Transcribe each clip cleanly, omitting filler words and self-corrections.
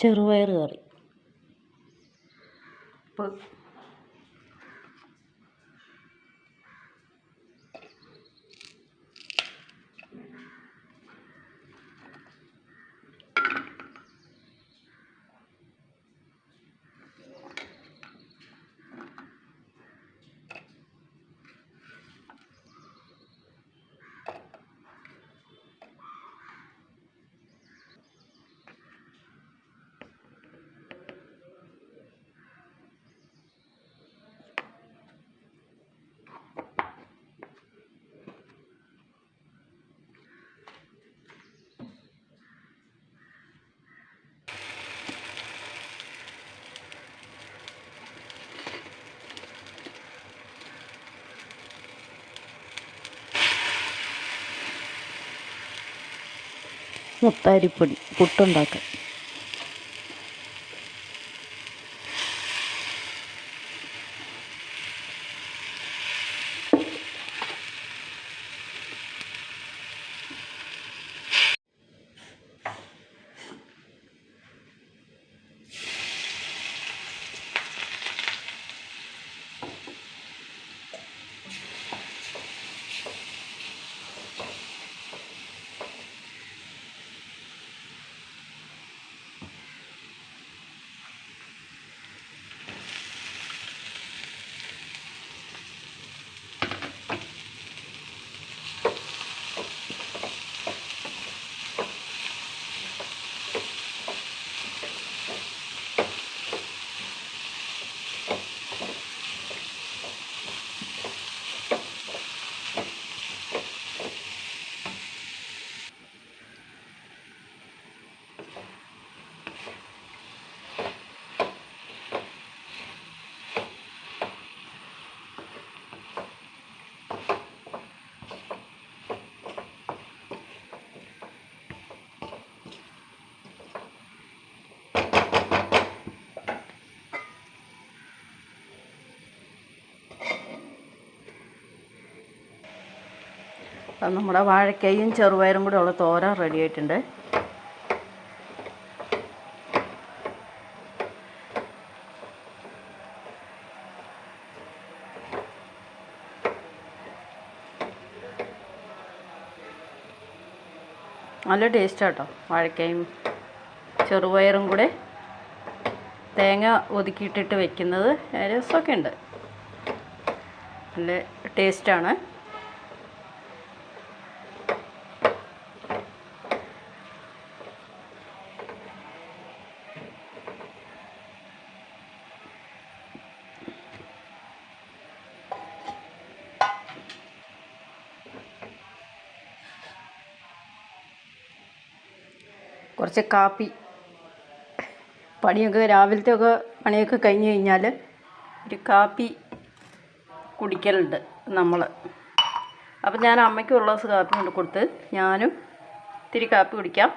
ചെറുപയർ കറി. ഇപ്പോൾ മുത്താരിപ്പൊടി പുട്ടുണ്ടാക്കാൻ. നമ്മുടെ വാഴക്കയും ചെറുപയറും കൂടെ ഉള്ള തോരൻ റെഡി ആയിട്ടുണ്ട്. നല്ല ടേസ്റ്റാട്ടോ. വാഴക്കയും ചെറുപയറും കൂടെ തേങ്ങ ഒതുക്കിയിട്ടിട്ട് വെക്കുന്നത് രസമൊക്കെ ഉണ്ട്. നല്ല ടേസ്റ്റാണ്. കുറച്ച് കാപ്പി പണിയൊക്കെ രാവിലത്തെ പണിയൊക്കെ കഴിഞ്ഞ് കഴിഞ്ഞാൽ ഒരു കാപ്പി കുടിക്കലുണ്ട് നമ്മൾ. അപ്പം ഞാൻ അമ്മയ്ക്ക് ഒരു ഗ്ലാസ് കാപ്പി കൊണ്ട് കൊടുത്ത് ഞാനും ഇത്തിരി കാപ്പി കുടിക്കാം.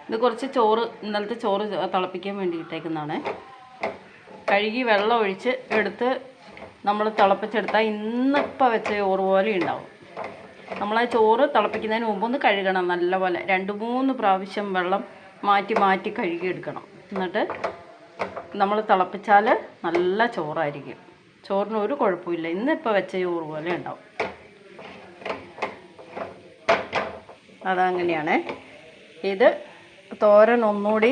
ഇത് കുറച്ച് ചോറ്, ഇന്നലത്തെ ചോറ് തിളപ്പിക്കാൻ വേണ്ടി ഇട്ടേക്കുന്നതാണ്. കഴുകി വെള്ളം ഒഴിച്ച് എടുത്ത് നമ്മൾ തിളപ്പിച്ചെടുത്താൽ ഇന്നിപ്പോൾ വെച്ച ചോറ് പോലെ ഉണ്ടാവും. നമ്മളാ ചോറ് തിളപ്പിക്കുന്നതിന് മുമ്പ് ഒന്ന് കഴുകണം നല്ലപോലെ. 2-3 പ്രാവശ്യം വെള്ളം മാറ്റി മാറ്റി കഴുകിയെടുക്കണം. എന്നിട്ട് നമ്മൾ തിളപ്പിച്ചാൽ നല്ല ചോറായിരിക്കും. ചോറിന് ഒരു കുഴപ്പമില്ല. ഇന്നിപ്പോൾ വെച്ച ചോറ് പോലെ ഉണ്ടാവും. അതങ്ങനെയാണ്. ഇത് തോരൻ ഒന്നുകൂടി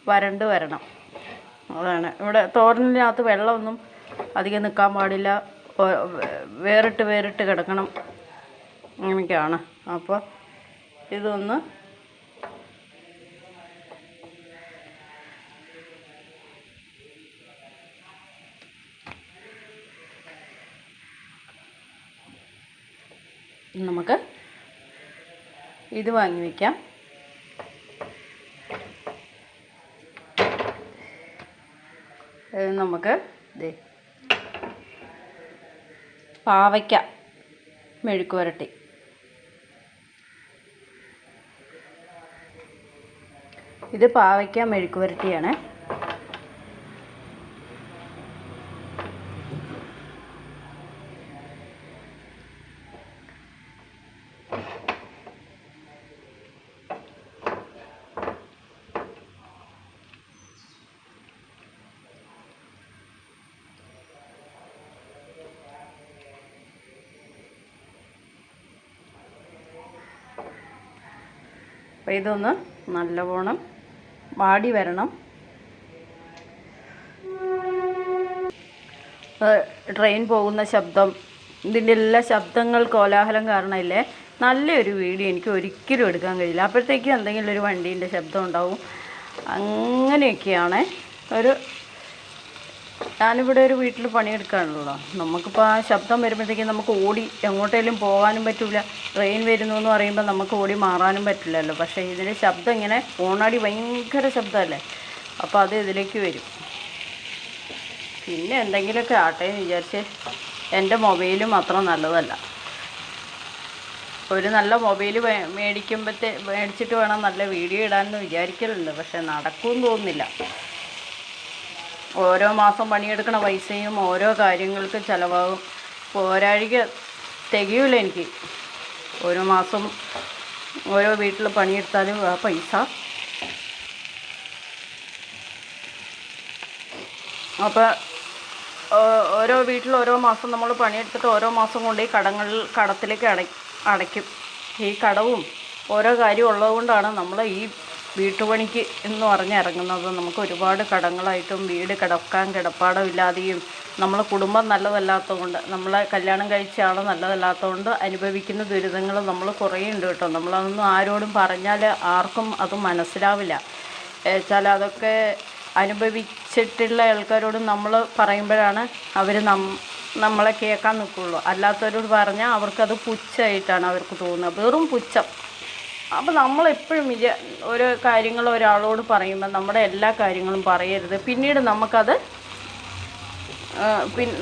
വരണ്ട് വരണം. അതാണ് ഇവിടെ തോരനിനകത്ത് വെള്ളമൊന്നും അധികം നിൽക്കാൻ പാടില്ല. വേറിട്ട് കിടക്കണം. അങ്ങനെയൊക്കെയാണ്. അപ്പോൾ ഇതൊന്ന് നമുക്ക് ഇത് വാങ്ങി വയ്ക്കാം. നമുക്ക് പാവയ്ക്ക മെഴുക്ക് പുരട്ടി. ഇത് പാവയ്ക്ക മെഴുക്ക് പുരട്ടിയാണ്. അപ്പോൾ ഇതൊന്ന് നല്ലവണ്ണം വാടി വരണം. ട്രെയിൻ പോകുന്ന ശബ്ദം, ഇതിൻ്റെ എല്ലാ ശബ്ദങ്ങൾ കോലാഹലം കാരണമില്ലേ നല്ലൊരു വീഡിയോ എനിക്ക് ഒരിക്കലും എടുക്കാൻ കഴിയില്ല. അപ്പോഴത്തേക്കും എന്തെങ്കിലും ഒരു വണ്ടീൻ്റെ ശബ്ദം ഉണ്ടാവും. അങ്ങനെയൊക്കെയാണ് ഞാനിവിടെ ഒരു വീട്ടിൽ പണിയെടുക്കുകയാണല്ലോ. നമുക്കിപ്പോൾ ആ ശബ്ദം വരുമ്പോഴത്തേക്കും നമുക്ക് ഓടി എങ്ങോട്ടേലും പോകാനും പറ്റില്ല. ട്രെയിൻ വരുന്നു എന്ന് പറയുമ്പോൾ നമുക്ക് ഓടി മാറാനും പറ്റില്ലല്ലോ. പക്ഷേ ഇതിൻ്റെ ശബ്ദം ഇങ്ങനെ ഫോണടി ഭയങ്കര ശബ്ദമല്ലേ, അപ്പോൾ അത് ഇതിലേക്ക് വരും. പിന്നെ എന്തെങ്കിലുമൊക്കെ ആട്ടെ എന്ന് വിചാരിച്ച് എൻ്റെ മൊബൈലും അത്ര നല്ലതല്ല. ഒരു നല്ല മൊബൈൽ മേടിച്ചിട്ട് വേണം നല്ല വീഡിയോ ഇടാമെന്ന് വിചാരിക്കലുണ്ട്. പക്ഷെ നടക്കുമെന്ന് തോന്നുന്നില്ല. ഓരോ മാസം പണിയെടുക്കണ പൈസയും ഓരോ കാര്യങ്ങൾക്ക് ചിലവാകും. ഒരാഴ്ച തികയില്ല എനിക്ക്. ഓരോ മാസം ഓരോ വീട്ടിൽ പണിയെടുത്താലും ആ പൈസ. അപ്പോൾ ഓരോ വീട്ടിൽ ഓരോ മാസം നമ്മൾ പണിയെടുത്തിട്ട് ഓരോ മാസം കൊണ്ട് ഈ കടത്തിലേക്ക് അടയ്ക്കും. ഈ കടവും ഓരോ കാര്യം ഉള്ളതുകൊണ്ടാണ് നമ്മൾ ഈ വീട്ടുപണിക്ക് എന്ന് പറഞ്ഞ് ഇറങ്ങുന്നത്. നമുക്ക് ഒരുപാട് കടങ്ങളായിട്ടും വീട് കിടപ്പാടമില്ലാതെയും നമ്മളെ കുടുംബം നല്ലതല്ലാത്തതുകൊണ്ട്, നമ്മളെ കല്യാണം കഴിച്ച ആൾ നല്ലതല്ലാത്തതുകൊണ്ട് അനുഭവിക്കുന്ന ദുരിതങ്ങൾ നമ്മൾ കുറേ ഉണ്ട് കേട്ടോ. നമ്മളതൊന്നും ആരോടും പറഞ്ഞാൽ ആർക്കും അത് മനസ്സിലാവില്ല. വെച്ചാൽ അതൊക്കെ അനുഭവിച്ചിട്ടുള്ള ആൾക്കാരോട് നമ്മൾ പറയുമ്പോഴാണ് അവർ നമ്മളെ കേൾക്കാൻ നിൽക്കുള്ളൂ. അല്ലാത്തവരോട് പറഞ്ഞാൽ അവർക്കത് പുച്ഛമായിട്ടാണ് അവർക്ക് തോന്നുന്നത്, വെറും പുച്ഛം. അപ്പോൾ നമ്മളെപ്പോഴും ഓരോ കാര്യങ്ങൾ ഒരാളോട് പറയുമ്പോൾ നമ്മുടെ എല്ലാ കാര്യങ്ങളും പറയരുത്. പിന്നീട്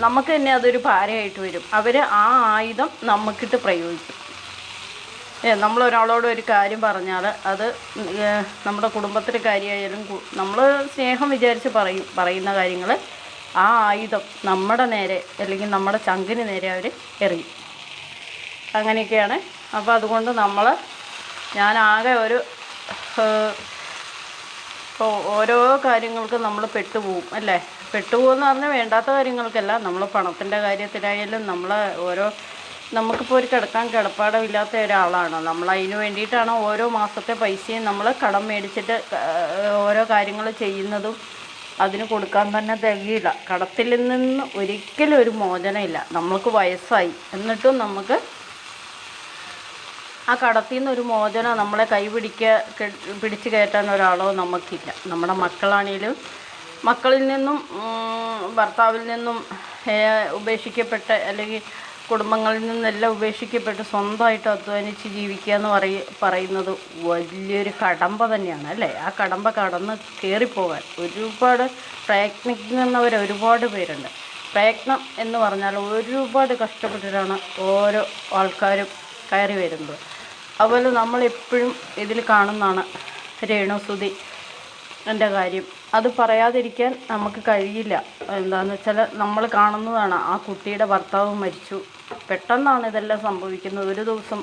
നമുക്ക് തന്നെ അതൊരു ഭാരമായിട്ട് വരും. അവർ ആ ആയുധം നമുക്കിട്ട് പ്രയോഗിക്കും. നമ്മളൊരാളോട് ഒരു കാര്യം പറഞ്ഞാൽ അത് നമ്മുടെ കുടുംബത്തിൻ്റെ കാര്യമായാലും നമ്മൾ സ്നേഹം വിചാരിച്ച് പറയുന്ന കാര്യങ്ങൾ ആ ആയുധം നമ്മുടെ നേരെ അല്ലെങ്കിൽ നമ്മുടെ ചങ്കിന് നേരെ അവർ എറിയും. അങ്ങനെയൊക്കെയാണ്. അപ്പോൾ അതുകൊണ്ട് ഞാനാകെ ഓരോ കാര്യങ്ങൾക്ക് നമ്മൾ പെട്ടുപോകും അല്ലേ. പെട്ടുപോകുമെന്ന് പറഞ്ഞാൽ വേണ്ടാത്ത കാര്യങ്ങൾക്കല്ല, നമ്മൾ പണത്തിൻ്റെ കാര്യത്തിലായാലും നമുക്കിപ്പോൾ ഒരു കിടപ്പാടമില്ലാത്ത ഒരാളാണ്. നമ്മൾ അതിന് വേണ്ടിയിട്ടാണ് ഓരോ മാസത്തെ പൈസയും നമ്മൾ കടം മേടിച്ചിട്ട് ഓരോ കാര്യങ്ങൾ ചെയ്യുന്നതും. അതിന് കൊടുക്കാൻ തന്നെ തികയില്ല. കടത്തിൽ നിന്ന് ഒരിക്കലും ഒരു മോചനമില്ല. നമ്മൾക്ക് വയസ്സായി എന്നിട്ടും നമുക്ക് ആ കടത്തിൽ നിന്നൊരു മോചനം നമ്മളെ പിടിച്ച് കയറ്റാൻ ഒരാളോ നമുക്കില്ല. നമ്മുടെ മക്കളാണെങ്കിലും മക്കളിൽ നിന്നും ഭർത്താവിൽ നിന്നും ഉപേക്ഷിക്കപ്പെട്ട് അല്ലെങ്കിൽ കുടുംബങ്ങളിൽ നിന്നെല്ലാം ഉപേക്ഷിക്കപ്പെട്ട് സ്വന്തമായിട്ട് അധ്വാനിച്ച് ജീവിക്കുക എന്ന് പറയുന്നത് വലിയൊരു കടമ്പ തന്നെയാണ് അല്ലേ. ആ കടമ്പ കടന്ന് കയറിപ്പോകാൻ ഒരുപാട് പ്രയത്നിക്കുന്നവർ ഒരുപാട് പേരുണ്ട്. പ്രയത്നം എന്ന് പറഞ്ഞാൽ ഒരുപാട് കഷ്ടപ്പെട്ടിട്ടാണ് ഓരോ ആൾക്കാരും കയറി വരുന്നത്. അതുപോലെ നമ്മളെപ്പോഴും ഇതിൽ കാണുന്നതാണ് രേണുസുതി എൻ്റെ കാര്യം. അത് പറയാതിരിക്കാൻ നമുക്ക് കഴിയില്ല. എന്താണെന്ന് വെച്ചാൽ നമ്മൾ കാണുന്നതാണ്. ആ കുട്ടിയുടെ ഭർത്താവ് മരിച്ചു. പെട്ടെന്നാണ് ഇതെല്ലാം സംഭവിക്കുന്നത്. ഒരു ദിവസം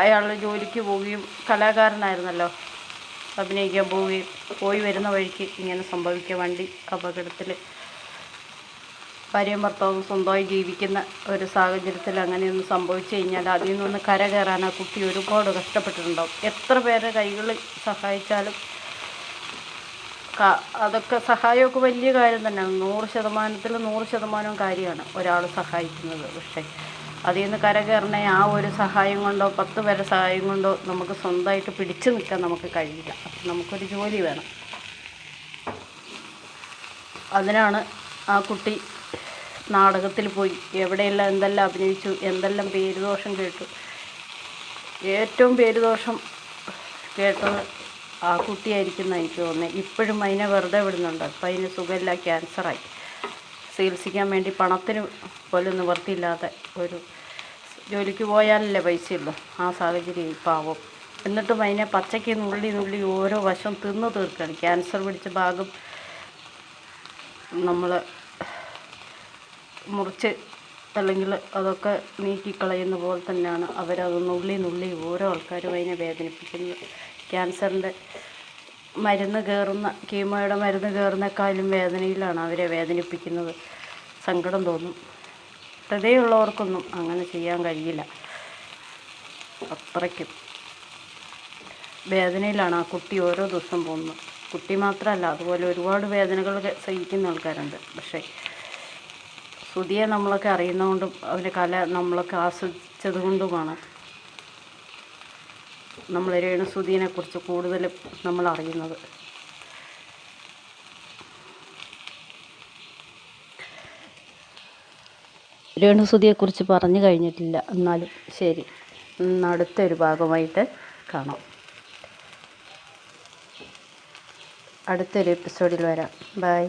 അയാൾ ജോലിക്ക് പോവുകയും കലാകാരനായിരുന്നല്ലോ, അഭിനയിക്കാൻ പോയി വരുന്ന വഴിക്ക് ഇങ്ങനെ സംഭവിക്കുക. വണ്ടി അപകടത്തിൽ ഭാര്യയും ഭർത്താവും സ്വന്തമായി ജീവിക്കുന്ന ഒരു സാഹചര്യത്തിൽ അങ്ങനെയൊന്ന് സംഭവിച്ചു കഴിഞ്ഞാൽ അതിൽ നിന്നൊന്ന് കരകയറാൻ ആ കുട്ടി ഒരുപാട് കഷ്ടപ്പെട്ടിട്ടുണ്ടാവും. എത്ര പേരെ കൈകളിൽ സഹായിച്ചാലും അതൊക്കെ സഹായമൊക്കെ വലിയ കാര്യം തന്നെയാണ്. 100% കാര്യമാണ് ഒരാൾ സഹായിക്കുന്നത്. പക്ഷേ അതിൽ നിന്ന് കരകയറണ ആ ഒരു സഹായം കൊണ്ടോ 10 പേരുടെ സഹായം കൊണ്ടോ നമുക്ക് സ്വന്തമായിട്ട് പിടിച്ചു നിൽക്കാൻ നമുക്ക് കഴിയില്ല. അപ്പം നമുക്കൊരു ജോലി വേണം. അതിനാണ് ആ കുട്ടി നാടകത്തിൽ പോയി എവിടെയെല്ലാം എന്തെല്ലാം അഭിനയിച്ചു, എന്തെല്ലാം പേരുദോഷം കേട്ടു. ഏറ്റവും പേരുദോഷം കേട്ടത് ആ കുട്ടിയായിരിക്കും എനിക്ക് തോന്നുന്നത്. ഇപ്പോഴും അതിനെ വെറുതെ വിടുന്നുണ്ട്. അപ്പം അതിന് സുഖമില്ല, ക്യാൻസറായി. ചികിത്സിക്കാൻ വേണ്ടി പണത്തിന് പോലും നിവർത്തിയില്ലാതെ ഒരു ജോലിക്ക് പോയാലല്ലേ പൈസയുള്ളൂ. ആ സാഹചര്യം പാവം. എന്നിട്ടും അതിനെ പച്ചയ്ക്ക് നുള്ളി ഓരോ വശം തിന്നു തീർക്കുകയാണ്. ക്യാൻസർ പിടിച്ച ഭാഗം നമ്മൾ മുറിച്ച് അല്ലെങ്കിൽ അതൊക്കെ നീക്കിക്കളയുന്ന പോലെ തന്നെയാണ് അവരത് നുള്ളി ഓരോ ആൾക്കാരും അതിനെ വേദനിപ്പിക്കുന്നത്. ക്യാൻസറിൻ്റെ കീമോയുടെ മരുന്ന് കയറുന്നേക്കാളും വേദനയിലാണ് അവരെ വേദനിപ്പിക്കുന്നത്. സങ്കടം തോന്നും. പക്വതയുള്ളവർക്കൊന്നും അങ്ങനെ ചെയ്യാൻ കഴിയില്ല. അത്രയ്ക്കും വേദനയിലാണ് ആ കുട്ടി ഓരോ ദിവസം പോകുന്നത്. കുട്ടി മാത്രമല്ല, അതുപോലെ ഒരുപാട് വേദനകൾ സഹിക്കുന്ന ആൾക്കാരുണ്ട്. പക്ഷേ സുധിയെ നമ്മളൊക്കെ അറിയുന്നതുകൊണ്ടും അവൻ്റെ കല നമ്മളൊക്കെ ആസ്വദിച്ചത് കൊണ്ടുമാണ് നമ്മൾ രേണുസുധീനെക്കുറിച്ച് കൂടുതൽ നമ്മൾ അറിയുന്നത്. രേണുസുധിയെക്കുറിച്ച് പറഞ്ഞു കഴിഞ്ഞിട്ടില്ല. എന്നാലും ശരി, അടുത്തൊരു ഭാഗമായിട്ട് കാണാം. അടുത്തൊരു എപ്പിസോഡിൽ വരാം. ബൈ.